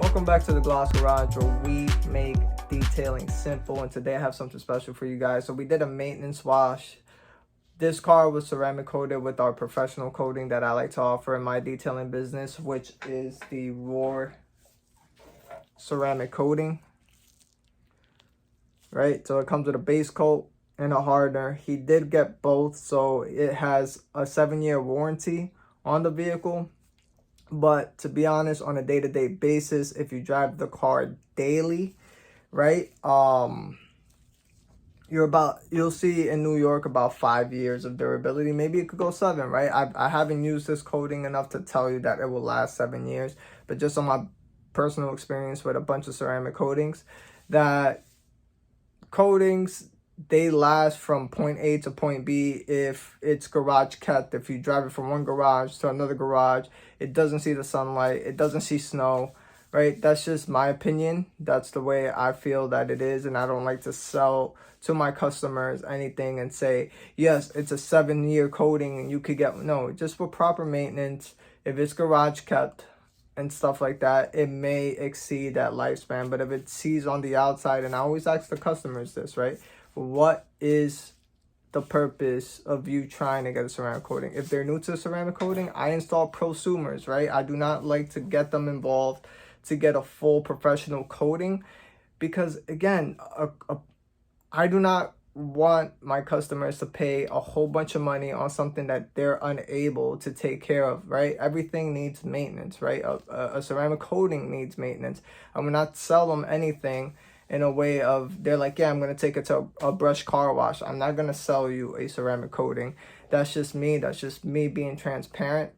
Welcome back to the Gloss Garage, where we make detailing simple, and today I have something special for you guys. So we did a maintenance wash. This car was ceramic coated with our professional coating that I like to offer in my detailing business, which is the raw ceramic coating, right? So it comes with a base coat and a hardener. He did get both, so it has a 7-year warranty on the vehicle. But to be honest, on a day-to-day basis, if you drive the car daily, right, you'll see in New York about 5 years of durability. Maybe it could go 7, right? I haven't used this coating enough to tell you that it will last 7 years, but just on my personal experience with a bunch of ceramic coatings, that coatings, they last from point A to point B if it's garage kept. If you drive it from one garage to another garage, it doesn't see the sunlight, it doesn't see snow, right? That's just my opinion. That's the way I feel that it is, and I don't like to sell to my customers anything and say, yes, it's a 7-year coating and you could get, no, just for proper maintenance. If it's garage kept and stuff like that, it may exceed that lifespan. But if it sees on the outside, and I always ask the customers this, right? What is the purpose of you trying to get a ceramic coating? If they're new to ceramic coating, I install prosumers, right? I do not like to get them involved to get a full professional coating, because again, I do not want my customers to pay a whole bunch of money on something that they're unable to take care of, right? Everything needs maintenance, right? A ceramic coating needs maintenance. I will not sell them anything in a way of, they're like, yeah, I'm going to take it to a brush car wash. I'm not going to sell you a ceramic coating. That's just me. That's just me being transparent.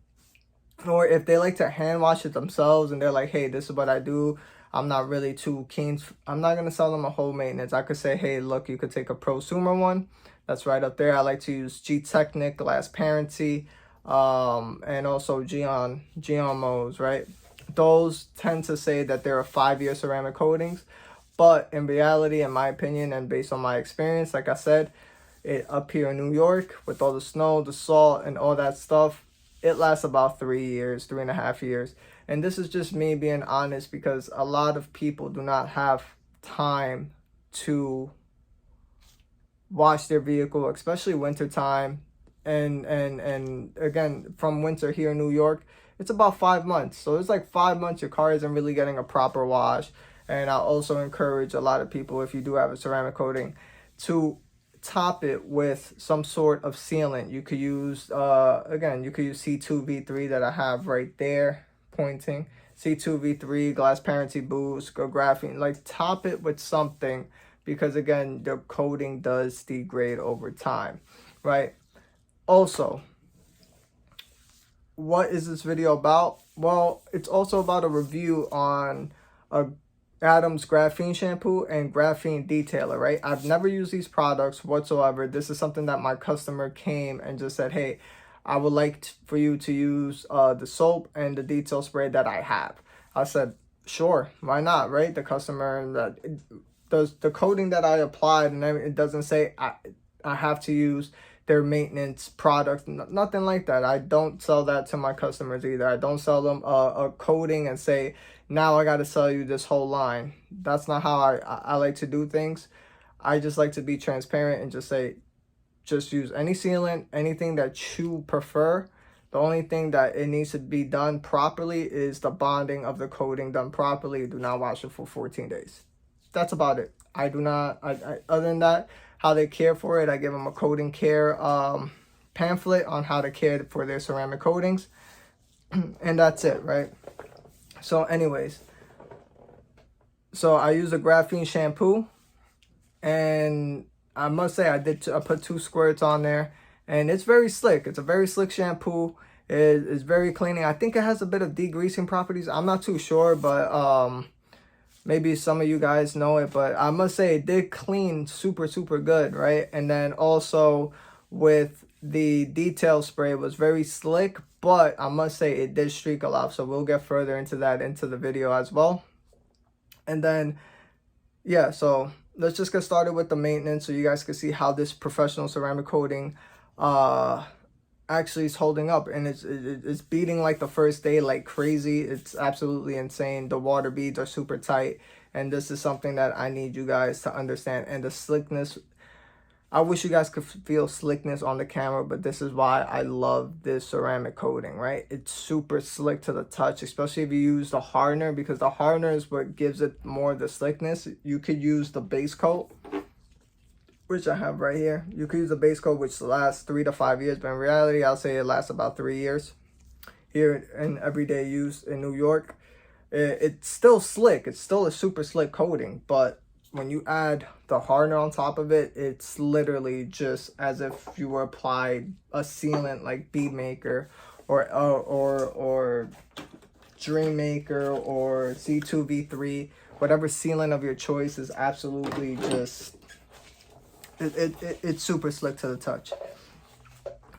Or if they like to hand wash it themselves and they're like, hey, this is what I do, I'm not really too keen. I'm not going to sell them a whole maintenance. I could say, hey, look, you could take a prosumer one. That's right up there. I like to use Gtechniq, Glassparency, and also Gyeon Mohs, right? Those tend to say that they're 5-year ceramic coatings. But in reality, in my opinion, and based on my experience, like I said, up here in New York, with all the snow, the salt, and all that stuff, it lasts about 3 years, 3.5 years. And this is just me being honest, because a lot of people do not have time to wash their vehicle, especially wintertime. And again, from winter here in New York, it's about 5 months. So it's like 5 months your car isn't really getting a proper wash. And I also encourage a lot of people, if you do have a ceramic coating, to top it with some sort of sealant. You could use, again, you could use C2V3 that I have right there pointing. C2V3, Glassparency Boost, Graphene. Like, top it with something, because again, the coating does degrade over time, right? Also, what is this video about? Well, it's also about a review on a Adams Graphene Shampoo and Graphene Detailer, right? I've never used these products whatsoever. This is something that my customer came and just said, hey, I would like for you to use the soap and the detail spray that I have. I said, sure, why not, right? The customer, that does the coating that I applied, and it doesn't say I have to use their maintenance product, nothing like that. I don't sell that to my customers either. I don't sell them a coating and say, now I got to sell you this whole line. That's not how I like to do things. I just like to be transparent and just say, just use any sealant, anything that you prefer. The only thing that it needs to be done properly is the bonding of the coating done properly. Do not wash it for 14 days. That's about it. I do not, other than that, how they care for it, I give them a coating care pamphlet on how to care for their ceramic coatings. And that's it, right? So anyways, so I use a Graphene shampoo, and I must say I put 2 squirts on there, and it's very slick. It's a very slick shampoo. It's very cleaning. I think it has a bit of degreasing properties. I'm not too sure, but maybe some of you guys know it, but I must say it did clean super good, right? And then also with the detail spray, it was very slick, but I must say it did streak a lot. So we'll get further into that into the video as well. And then, yeah, so let's just get started with the maintenance so you guys can see how this professional ceramic coating actually is holding up, and it's beading like the first day like crazy. It's absolutely insane. The water beads are super tight, and this is something that I need you guys to understand. And the slickness, I wish you guys could feel slickness on the camera, but this is why I love this ceramic coating, right? It's super slick to the touch, especially if you use the hardener, because the hardener is what gives it more of the slickness. You could use the base coat, which I have right here. You could use the base coat, which lasts 3 to 5 years, but in reality, I'll say it lasts about 3 years here in everyday use in New York. It's still slick. It's still a super slick coating, but when you add the hardener on top of it, it's literally just as if you were applied a sealant like Bead Maker or Dream Maker or C2V3, whatever sealant of your choice is absolutely just, it's super slick to the touch.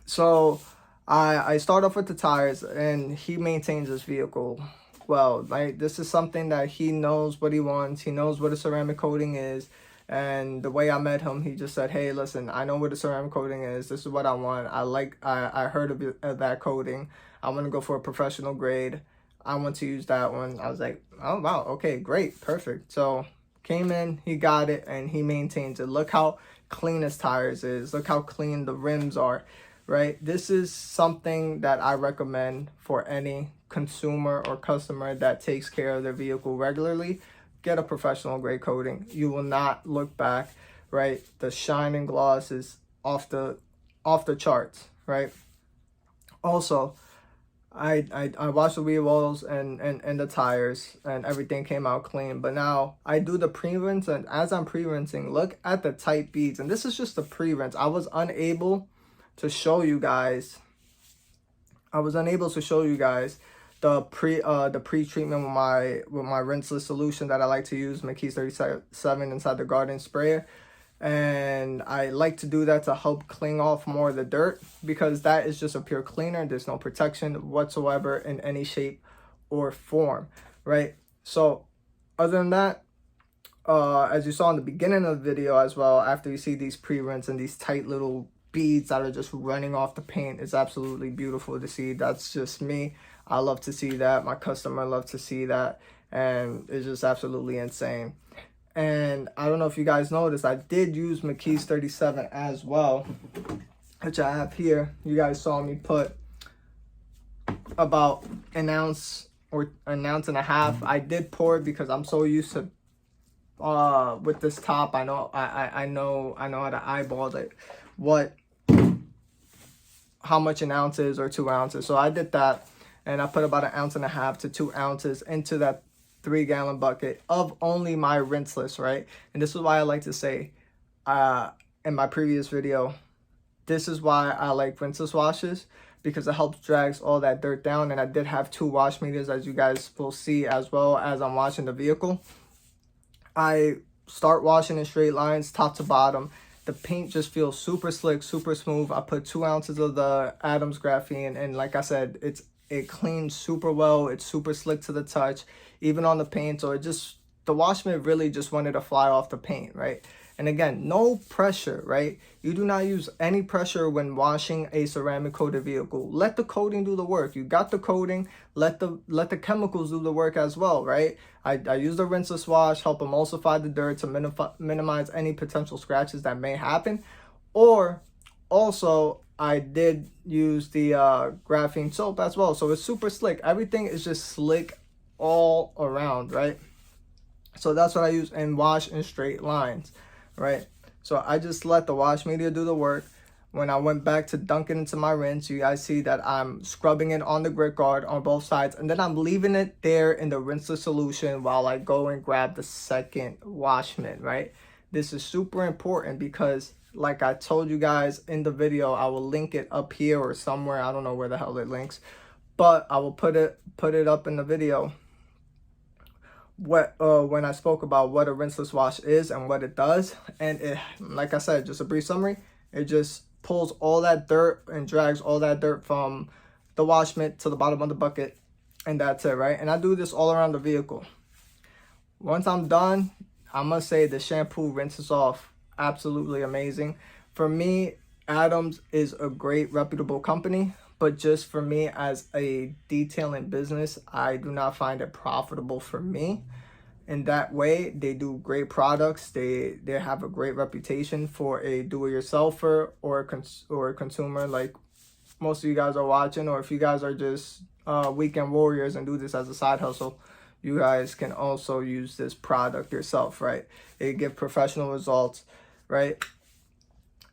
So I start off with the tires, and he maintains this vehicle well. Like, this is something that he knows what he wants. He knows what a ceramic coating is. And the way I met him, he just said, hey, listen, I know what a ceramic coating is. This is what I want. I heard of that coating. I want to go for a professional grade. I want to use that one. I was like, oh, wow. Okay, great. Perfect. So came in, he got it, and he maintains it. Look how clean his tires is. Look how clean the rims are, right? This is something that I recommend for any consumer or customer that takes care of their vehicle regularly. Get a professional grade coating. You will not look back, right? The shine and gloss is off the charts, right? Also, I washed the wheel wells and the tires, and everything came out clean. But now I do the pre-rinse, and as I'm pre-rinsing, look at the tight beads. And this is just the pre-rinse. I was unable to show you guys the pre-treatment with my rinseless solution that I like to use, Mckees37 inside the garden sprayer. And I like to do that to help clean off more of the dirt, because that is just a pure cleaner. There's no protection whatsoever in any shape or form, right? So other than that, as you saw in the beginning of the video as well, after you see these pre-rinse and these tight little beads that are just running off the paint, it's absolutely beautiful to see. That's just me. I love to see that. My customer loves to see that, and it's just absolutely insane. And I don't know if you guys noticed, I did use Mckees37 as well, which I have here. You guys saw me put about an ounce or an ounce and a half. I did pour it because I'm so used to with this top. I know how to eyeball it, how much an ounce is or 2 ounces. So I did that, and I put about an ounce and a half to 2 ounces into that 3-gallon bucket of only my rinseless, right? And this is why I like to say in my previous video, this is why I like rinseless washes, because it helps drags all that dirt down. And I did have 2 wash meters, as you guys will see, as well as I'm washing the vehicle. I start washing in straight lines, top to bottom. The paint just feels super slick, super smooth. I put 2 ounces of the Adams Graphene, and like I said, it cleans super well. It's super slick to the touch, even on the paint. So the wash mitt really just wanted to fly off the paint, right? And again, no pressure, right? You do not use any pressure when washing a ceramic coated vehicle. Let the coating do the work. You got the coating, let the chemicals do the work as well, right? I use the rinseless wash, help emulsify the dirt to minimize any potential scratches that may happen. Or also, I did use the graphene soap as well. So it's super slick. Everything is just slick all around, right? So that's what I use, and wash in straight lines, right? So I just let the wash media do the work. When I went back to dunk it into my rinse, you guys see that I'm scrubbing it on the grit guard on both sides, and then I'm leaving it there in the rinseless solution while I go and grab the second wash mitt, right? This is super important because, like I told you guys in the video, I will link it up here or somewhere. I don't know where the hell it links, but I will put it up in the video. When I spoke about what a rinseless wash is and what it does, and it, like I said, just a brief summary, it just pulls all that dirt and drags all that dirt from the wash mitt to the bottom of the bucket, and that's it, right? And I do this all around the vehicle. Once I'm done, I must say the shampoo rinses off absolutely amazing. For me, Adams is a great reputable company, but just for me as a detailing business, I do not find it profitable for me. In that way, they do great products. They have a great reputation for a do-it-yourselfer or a consumer like most of you guys are watching, or if you guys are just weekend warriors and do this as a side hustle, you guys can also use this product yourself, right? It gives professional results, right?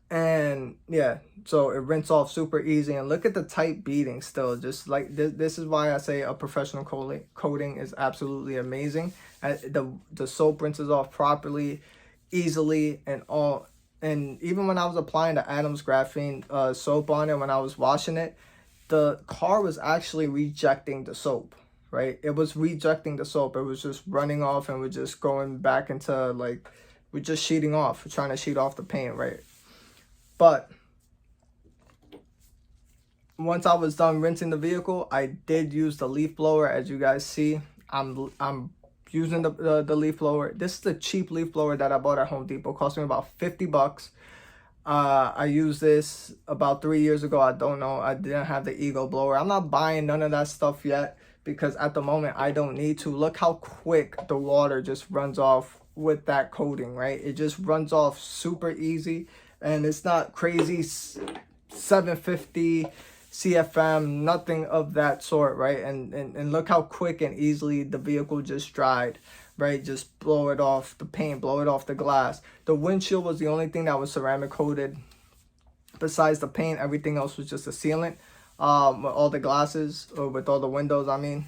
And yeah, so it rinse off super easy, and look at the tight beading still. Just like this is why I say a professional coating is absolutely amazing. The soap rinses off properly, easily, and all. And even when I was applying the Adams Graphene soap on it, when I was washing it, the car was actually rejecting the soap, right? It was rejecting the soap. It was just running off and was just going back into like, we're just sheeting off, trying to sheet off the paint, right? But once I was done rinsing the vehicle, I did use the leaf blower. As you guys see, I'm using the leaf blower. This is the cheap leaf blower that I bought at Home Depot. It cost me about 50 bucks. I used this about 3 years ago. I don't know. I didn't have the Ego blower. I'm not buying none of that stuff yet because at the moment I don't need to. Look how quick the water just runs off with that coating, right? It just runs off super easy. And it's not crazy 750 CFM, nothing of that sort, right? And look how quick and easily the vehicle just dried, right? Just blow it off the paint, blow it off the glass. The windshield was the only thing that was ceramic coated. Besides the paint, everything else was just a sealant. With all the glasses, or with all the windows, I mean.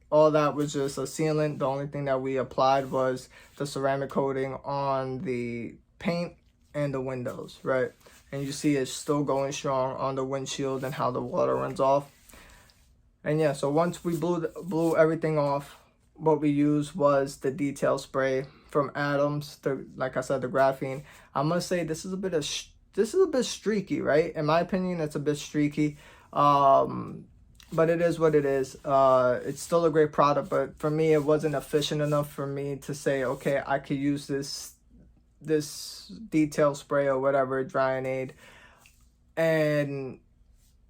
All that was just a sealant. The only thing that we applied was the ceramic coating on the paint and the windows, right? And you see it's still going strong on the windshield and how the water runs off. And yeah, so once we blew everything off, what we used was the detail spray from Adams. Like I said, the graphene. I'm gonna say this is a bit streaky, right? In my opinion, it's a bit streaky. But it is what it is. It's still a great product, but for me, it wasn't efficient enough for me to say, okay, I could use this detail spray or whatever, drying aid, and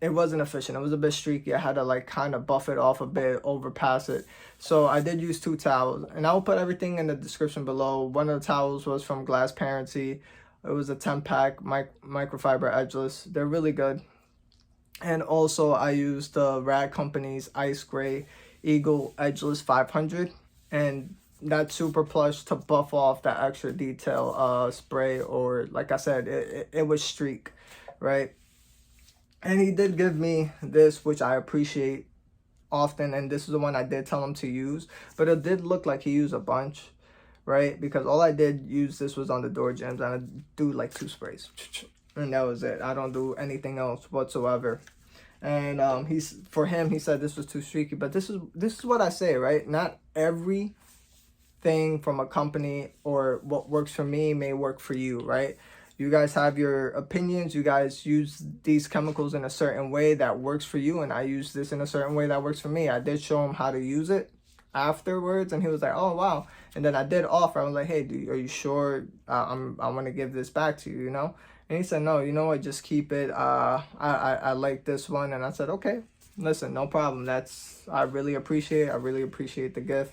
it wasn't efficient. It was a bit streaky. I had to like kind of buff it off a bit, overpass it. So I did use 2 towels, and I will put everything in the description below. One of the towels was from Glassparency. It was a 10-pack microfiber edgeless. They're really good. And also I used the Rag Company's Ice Gray Eagle Edgeless 500, and that's super plush to buff off that extra detail spray, or like I said, it was streak, right? And he did give me this, which I appreciate often, and this is the one I did tell him to use, but it did look like he used a bunch, right? Because all I did use this was on the door jambs, and I do like 2 sprays, and that was it. I don't do anything else whatsoever. And he said this was too streaky, but this is what I say, right? Not every thing from a company or what works for me may work for you, right? You guys have your opinions. You guys use these chemicals in a certain way that works for you, and I use this in a certain way that works for me. I did show him how to use it afterwards, and he was like, oh wow. And then I did offer. I was like, hey, are you sure? I want to give this back to you, you know? And he said, no, you know what, just keep it. I like this one. And I said, okay, listen, no problem. I really appreciate it. I really appreciate the gift.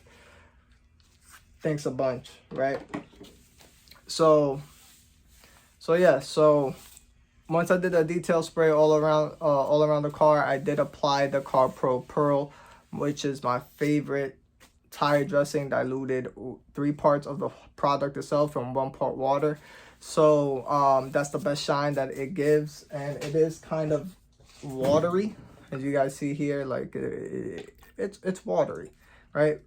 Thanks a bunch, right? So yeah, so once I did a detail spray all around the car, I did apply the Carpro Perl, which is my favorite tire dressing, diluted 3 parts of the product itself and 1 part water. So that's the best shine that it gives, and it is kind of watery, as you guys see here. Like it's watery, right?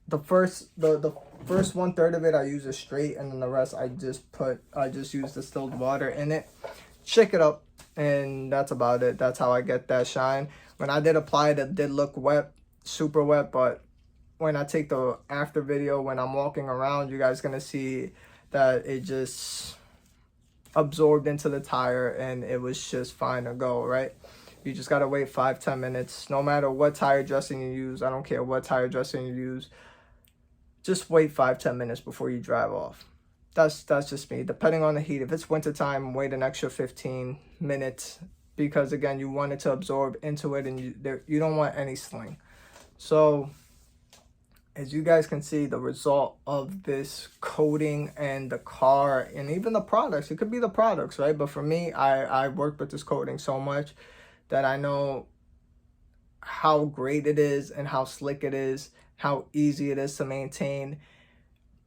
The first 1/3 of it I use it straight, and then the rest I just use distilled water in it, shake it up, and that's about it. That's how I get that shine. When I did apply it, it did look wet, super wet, but when I take the after video, when I'm walking around, you guys gonna see that it just absorbed into the tire, and it was just fine to go, right? You just gotta wait 5-10 minutes, no matter what tire dressing you use. I don't care what tire dressing you use. Just wait 5-10 minutes before you drive off. That's just me. Depending on the heat. If it's wintertime, wait an extra 15 minutes because again, you want it to absorb into it, and you don't want any sling. So as you guys can see, the result of this coating and the car and even the products, it could be the products, right? But for me, I worked with this coating so much that I know how great it is and how slick it is, how easy it is to maintain.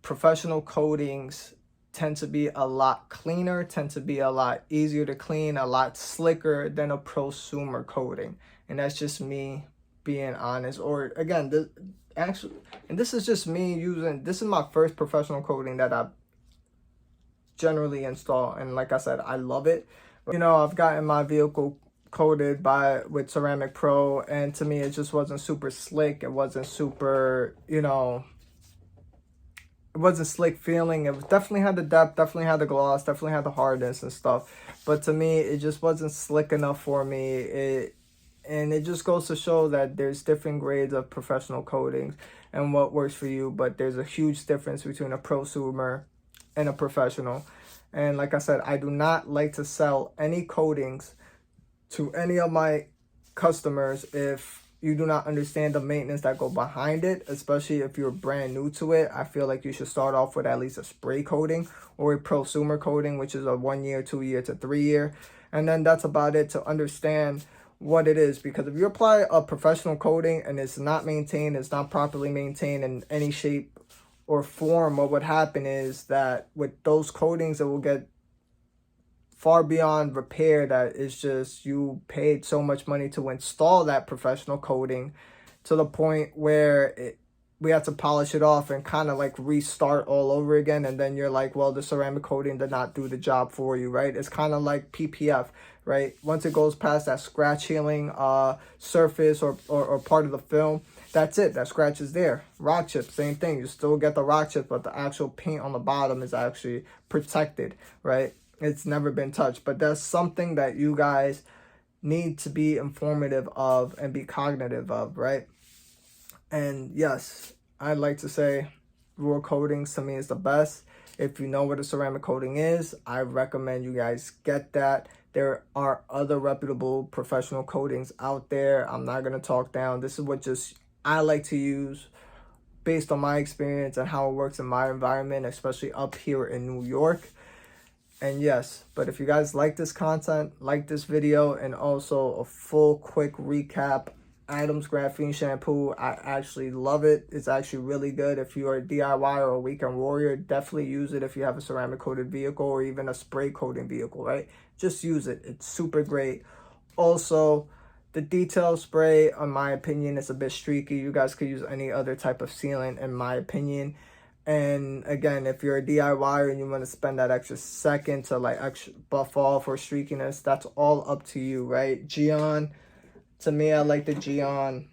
Professional coatings tend to be a lot cleaner, tend to be a lot easier to clean, a lot slicker than a prosumer coating. And that's just me being honest. Or again, this is just me using, this is my first professional coating that I generally install. And like I said, I love it. You know, I've gotten my vehicle coated with Ceramic Pro, and to me, it just wasn't super slick. It wasn't super, you know, it wasn't slick feeling. It definitely had the depth, definitely had the gloss, definitely had the hardness and stuff. But to me, it just wasn't slick enough for me. And it just goes to show that there's different grades of professional coatings and what works for you. But there's a huge difference between a prosumer and a professional. And like I said, I do not like to sell any coatings to any of my customers if you do not understand the maintenance that go behind it, especially if you're brand new to it. I feel like you should start off with at least a spray coating or a prosumer coating, which is a 1 year, 2 year to 3 year. And then that's about it to understand what it is. Because if you apply a professional coating and it's not maintained, it's not properly maintained in any shape or form, what would happen is that with those coatings, it will get far beyond repair. That is just, you paid so much money to install that professional coating to the point where we have to polish it off and kind of like restart all over again. And then you're like, well, the ceramic coating did not do the job for you, right? It's kind of like PPF, right? Once it goes past that scratch healing surface or part of the film, that's it. That scratch is there. Rock chips, same thing. You still get the rock chips, but the actual paint on the bottom is actually protected, right? It's never been touched. But that's something that you guys need to be informative of and be cognitive of, right? And yes, I'd like to say raw coatings to me is the best. If you know what a ceramic coating is, I recommend you guys get that. There are other reputable professional coatings out there. I'm not going to talk down. This is what just I like to use based on my experience and how it works in my environment, especially up here in New York. And yes, but if you guys like this content, like this video, and also a full quick recap, Adams Graphene Shampoo, I actually love it. It's actually really good. If you are a DIY or a weekend warrior, definitely use it if you have a ceramic coated vehicle or even a spray coating vehicle, right? Just use it. It's super great. Also, the detail spray, in my opinion, is a bit streaky. You guys could use any other type of sealant, in my opinion. And again, if you're a DIY and you want to spend that extra second to like extra buff off or streakiness, that's all up to you, right? Gyeon, to me, I like the Gyeon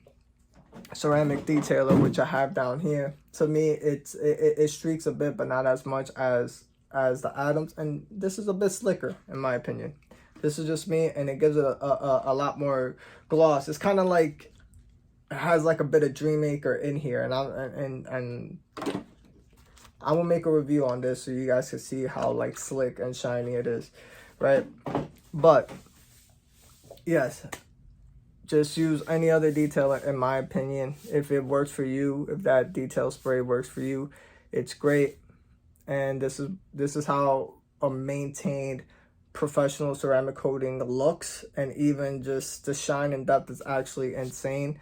ceramic detailer, which I have down here. To me, it streaks a bit, but not as much as the Adams. And this is a bit slicker, in my opinion. This is just me, and it gives it a lot more gloss. It's kind of like, it has like a bit of Dream Maker in here, and I will make a review on this so you guys can see how like slick and shiny it is, right? But yes, just use any other detailer, in my opinion. If it works for you, if that detail spray works for you, it's great. And this is how a maintained professional ceramic coating looks, and even just the shine and depth is actually insane,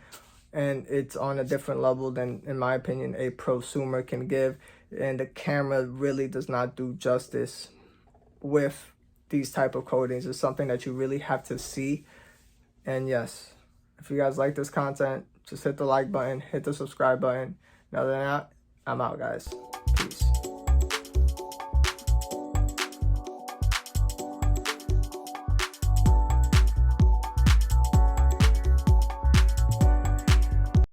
and it's on a different level than, in my opinion, a prosumer can give. And the camera really does not do justice with these type of coatings. It's something that you really have to see. And yes, if you guys like this content, just hit the like button, hit the subscribe button. Other than that, I'm out, guys.